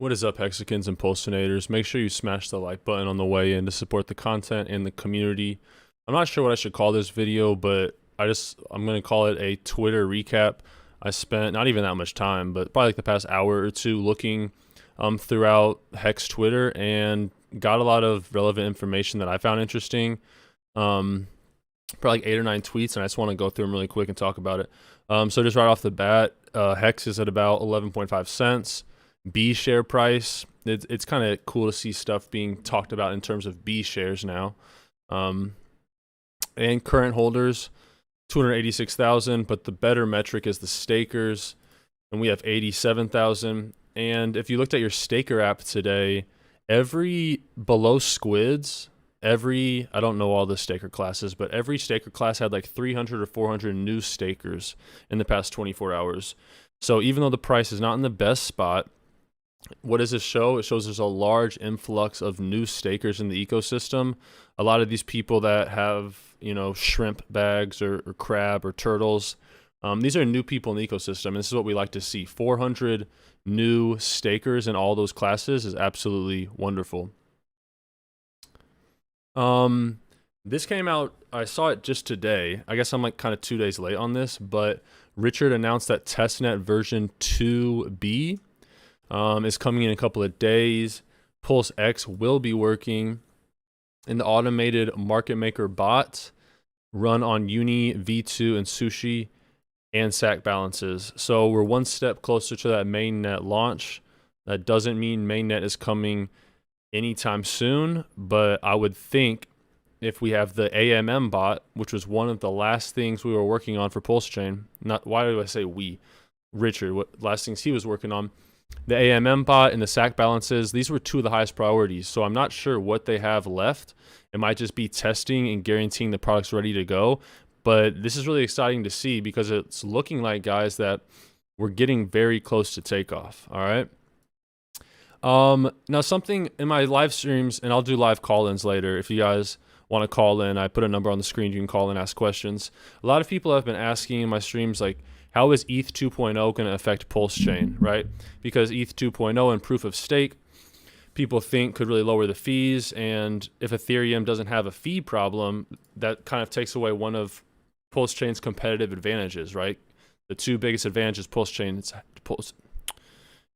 What is up, Hexicans and Pulsinators? Make sure you smash the like button on the way in to support the content and the community. I'm not sure what I should call this video, but I'm going to call it a Twitter recap. I spent not even that much time, but probably like the past hour or two looking throughout Hex Twitter and got a lot of relevant information that I found interesting. Probably like 8 or 9 tweets, and I just want to go through them really quick and talk about it. So just right off the bat, Hex is at about 11.5 cents. B share price, it's kind of cool to see stuff being talked about in terms of B shares now. And current holders, 286,000, but the better metric is the stakers, and we have 87,000. And if you looked at your staker app today, every below squids, I don't know all the staker classes, but every staker class had like 300 or 400 new stakers in the past 24 hours. So even though the price is not in the best spot, what does this show? It shows there's a large influx of new stakers in the ecosystem. A lot of these people that have, shrimp bags or crab or turtles, these are new people in the ecosystem. And this is what we like to see. 400 new stakers in all those classes is absolutely wonderful. This came out, I saw it just today. I guess I'm like kind of 2 days late on this, but Richard announced that testnet version 2B is coming in a couple of days. PulseX will be working in the automated market maker bot run on Uni, V2, and Sushi and SAC balances. So we're one step closer to that mainnet launch. That doesn't mean mainnet is coming anytime soon, but I would think if we have the AMM bot, which was one of the last things we were working on for Pulsechain, why do I say we? Richard, what last things he was working on, the AMM bot and the SAC balances, these were two of the highest priorities. So I'm not sure what they have left. It might just be testing and guaranteeing the product's ready to go. But this is really exciting to see because it's looking like, guys, that we're getting very close to takeoff. All right. Now something in my live streams, and I'll do live call-ins later. If you guys want to call in, I put a number on the screen. You can call and ask questions. A lot of people have been asking in my streams, like, how is ETH 2.0 going to affect Pulsechain, right? Because ETH 2.0 and proof of stake, people think could really lower the fees. And if Ethereum doesn't have a fee problem, that kind of takes away one of Pulsechain's competitive advantages, right? The two biggest advantages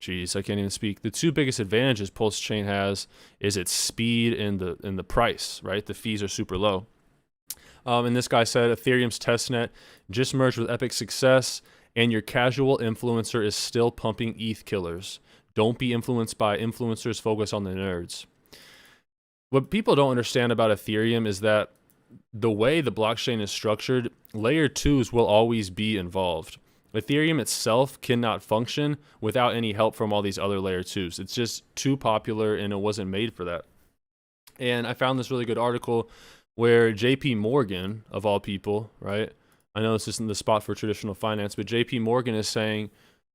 Jeez, I can't even speak. The two biggest advantages Pulsechain has is its speed and the price, right? The fees are super low. And this guy said Ethereum's testnet just merged with Epic Success, and your casual influencer is still pumping ETH killers. Don't be influenced by influencers, focus on the nerds. What people don't understand about Ethereum is that the way the blockchain is structured, layer 2s will always be involved. Ethereum itself cannot function without any help from all these other layer 2s. It's just too popular and it wasn't made for that. And I found this really good article where JP Morgan, of all people, right? I know this isn't the spot for traditional finance, but JP Morgan is saying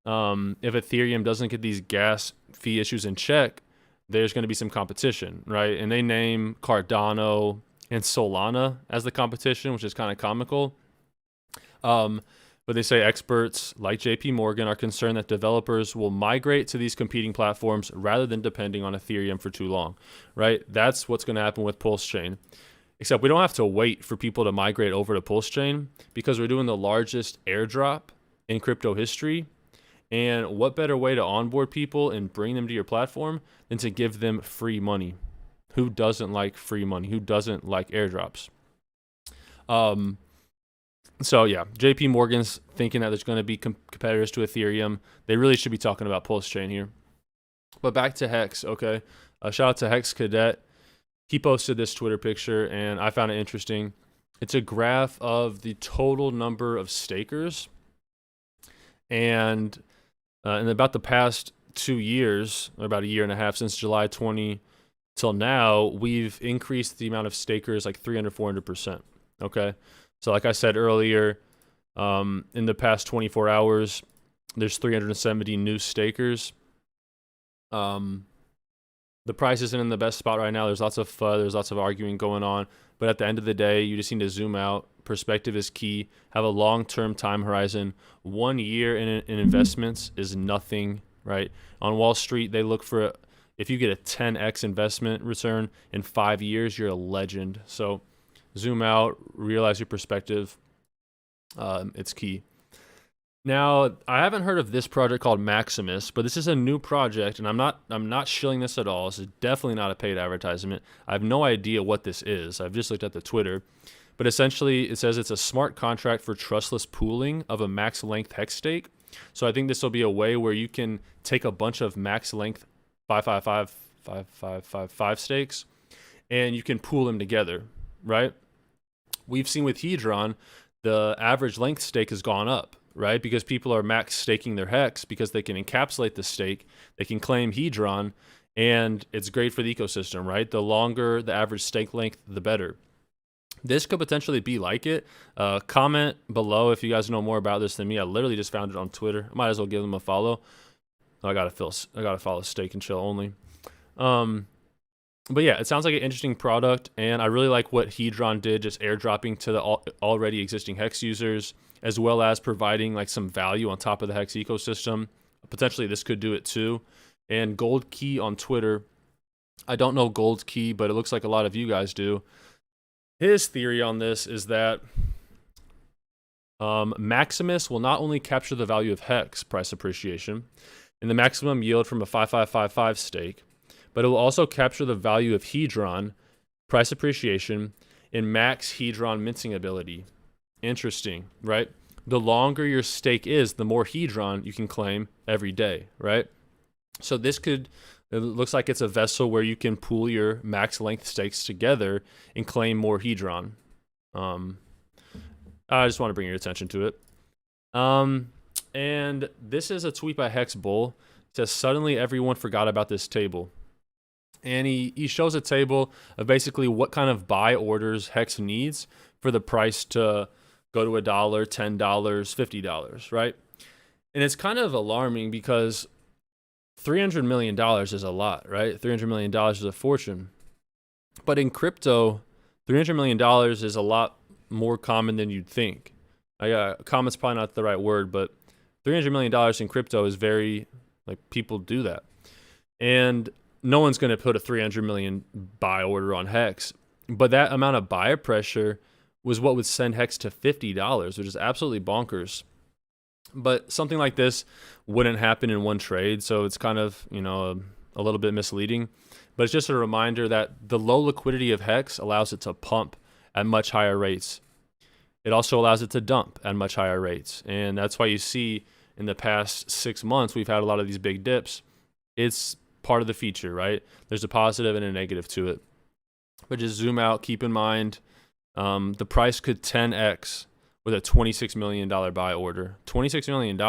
if Ethereum doesn't get these gas fee issues in check, there's going to be some competition, right? And they name Cardano and Solana as the competition, which is kind of comical. But they say experts like JP Morgan are concerned that developers will migrate to these competing platforms rather than depending on Ethereum for too long, right? That's what's going to happen with Pulsechain. Except we don't have to wait for people to migrate over to Pulsechain because we're doing the largest airdrop in crypto history. And what better way to onboard people and bring them to your platform than to give them free money? Who doesn't like free money? Who doesn't like airdrops? So yeah, JP Morgan's thinking that there's going to be competitors to Ethereum. They really should be talking about Pulsechain here. But back to Hex, okay? Shout out to Hex Cadet. He posted this Twitter picture, and I found it interesting. It's a graph of the total number of stakers. And in about the past 2 years, or about a year and a half, since July 20 till now, we've increased the amount of stakers like 300, 400%. Okay? So like I said earlier, in the past 24 hours, there's 370 new stakers. The price isn't in the best spot right now. There's lots of FUD, there's lots of arguing going on. But at the end of the day, you just need to zoom out. Perspective is key. Have a long-term time horizon. 1 year in investments is nothing right? On Wall Street, they look for, if you get a 10x investment return in 5 years, you're a legend. So zoom out, realize your perspective. It's key. Now, I haven't heard of this project called Maximus, but this is a new project, and I'm not shilling this at all. This is definitely not a paid advertisement. I have no idea what this is. I've just looked at the Twitter. But essentially, it says it's a smart contract for trustless pooling of a max length hex stake. So I think this will be a way where you can take a bunch of max length 555 stakes, and you can pool them together, right? We've seen with Hedron, the average length stake has gone up, right? Because people are max staking their hex because they can encapsulate the stake, they can claim Hedron, and it's great for the ecosystem, right? The longer the average stake length, the better. This could potentially be like it. Comment below if you guys know more about this than me. I literally just found it on Twitter. I might as well give them a follow. I gotta follow Stake and Chill only. But yeah, it sounds like an interesting product, and I really like what Hedron did, just airdropping to the already existing Hex users, as well as providing like some value on top of the Hex ecosystem. Potentially, this could do it too. And Gold Key on Twitter. I don't know Gold Key, but it looks like a lot of you guys do. His theory on this is that Maximus will not only capture the value of Hex price appreciation and the maximum yield from a 5555 stake, but it will also capture the value of Hedron price appreciation and max Hedron minting ability. Interesting, right? The longer your stake is, the more Hedron you can claim every day, right? So this could, it looks like it's a vessel where you can pool your max length stakes together and claim more Hedron. I just want to bring your attention to it. And this is a tweet by Hex Bull. It says, suddenly everyone forgot about this table. And he shows a table of basically what kind of buy orders Hex needs for the price to go to $1, $10, $50, right? And it's kind of alarming because $300 million is a lot, right? $300 million is a fortune. But in crypto, $300 million is a lot more common than you'd think. Common's probably not the right word, but $300 million in crypto is very, like, people do that. And no one's going to put a 300 million buy order on Hex. But that amount of buyer pressure was what would send Hex to $50, which is absolutely bonkers. But something like this wouldn't happen in one trade, so it's kind of, you know, a little bit misleading. But it's just a reminder that the low liquidity of Hex allows it to pump at much higher rates. It also allows it to dump at much higher rates. And that's why you see in the past 6 months, we've had a lot of these big dips. It's part of the feature, right? There's a positive and a negative to it. But just zoom out, keep in mind, the price could 10x with a $26 million buy order. $26 million.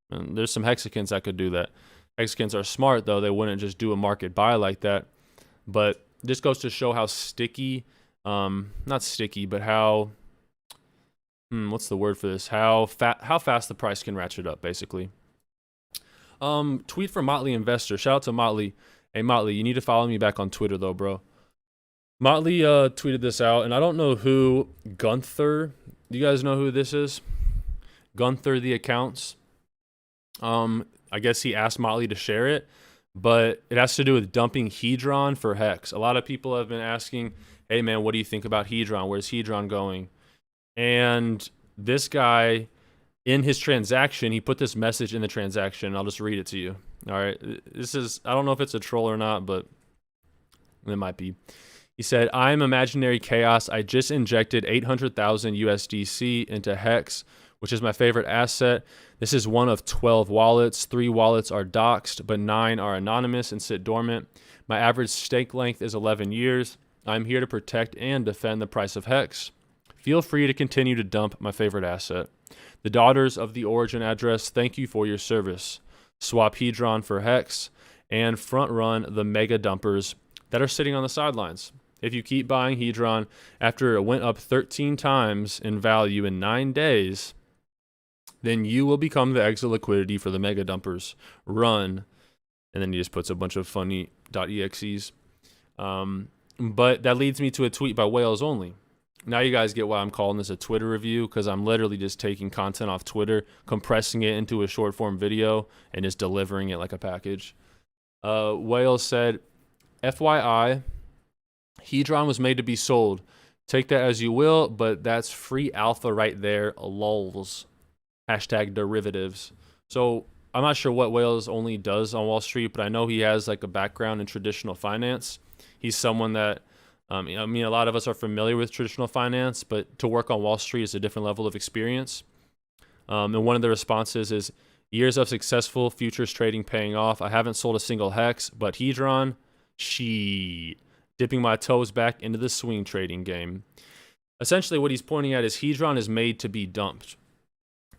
And there's some Hexicans that could do that. Hexicans are smart, though. They wouldn't just do a market buy like that. But this goes to show how sticky, not sticky, but how, what's the word for this? How fast the price can ratchet up, basically. Tweet from Motley Investor. Shout out to Motley. Hey, Motley, you need to follow me back on Twitter, though, bro. Motley tweeted this out, and I don't know who Gunther. Do you guys know who this is? Gunther the accounts. I guess he asked Motley to share it, but it has to do with dumping Hedron for Hex. A lot of people have been asking, hey, man, what do you think about Hedron? Where's Hedron going? And this guy, in his transaction, he put this message in the transaction. I'll just read it to you. All right. This is, I don't know if it's a troll or not, but it might be. He said, I'm Imaginary Chaos. I just injected 800,000 USDC into Hex, which is my favorite asset. This is one of 12 wallets. 3 wallets are doxed, but 9 are anonymous and sit dormant. My average stake length is 11 years. I'm here to protect and defend the price of Hex. Feel free to continue to dump my favorite asset. The Daughters of the Origin address, thank you for your service. Swap Hedron for Hex and front run the mega dumpers that are sitting on the sidelines. If you keep buying Hedron after it went up 13 times in value in 9 days, then you will become the exit liquidity for the mega dumpers. Run. And then he just puts a bunch of funny .exes. But that leads me to a tweet by Whales Only. Now you guys get why I'm calling this a Twitter review, because I'm literally just taking content off Twitter, compressing it into a short form video, and just delivering it like a package. Whale said, FYI, Hedron was made to be sold. Take that as you will, but that's free alpha right there. Lols. Hashtag derivatives. So I'm not sure what Wales only does on Wall Street, but I know he has like a background in traditional finance. He's someone that, I mean, a lot of us are familiar with traditional finance, but to work on Wall Street is a different level of experience. And one of the responses is, years of successful futures trading paying off. I haven't sold a single hex, but Hedron, dipping my toes back into the swing trading game. Essentially, what he's pointing at is Hedron is made to be dumped.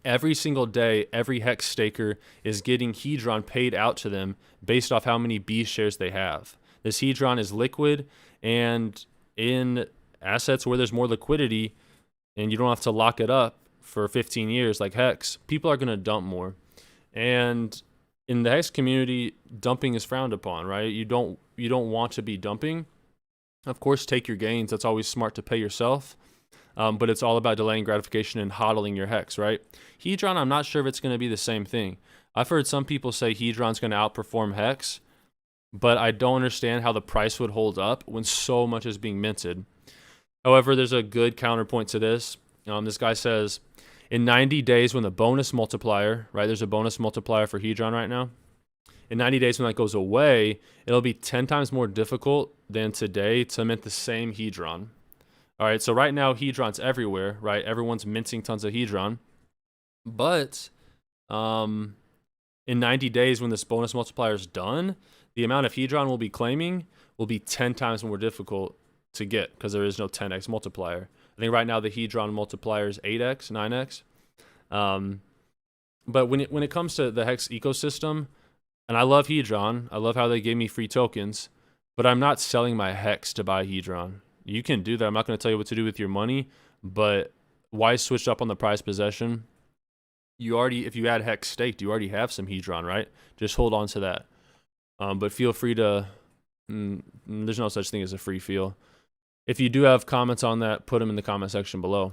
Every single day, every hex staker is getting Hedron paid out to them based off how many B shares they have. This Hedron is liquid, and in assets where there's more liquidity and you don't have to lock it up for 15 years like Hex, people are going to dump more. And in the Hex community, dumping is frowned upon, right? You don't want to be dumping. Of course, take your gains. That's always smart to pay yourself. But it's all about delaying gratification and hodling your Hex, right? Hedron, I'm not sure if it's going to be the same thing. I've heard some people say Hedron's going to outperform Hex, but I don't understand how the price would hold up when so much is being minted. However, there's a good counterpoint to this. This guy says, in 90 days when the bonus multiplier, right, there's a bonus multiplier for Hedron right now. In 90 days when that goes away, it'll be 10 times more difficult than today to mint the same Hedron. All right, so right now, Hedron's everywhere, right? Everyone's minting tons of Hedron. But in 90 days, when this bonus multiplier is done, the amount of Hedron we'll be claiming will be 10 times more difficult to get because there is no 10x multiplier. I think right now the Hedron multiplier is 8x, 9x. But when it comes to the Hex ecosystem, and I love Hedron, I love how they gave me free tokens, but I'm not selling my Hex to buy Hedron. You can do that. I'm not going to tell you what to do with your money, but why switch up on the prized possession? If you add Hex staked, you already have some Hedron, right? Just hold on to that. But feel free to, there's no such thing as a free feel. If you do have comments on that, put them in the comment section below.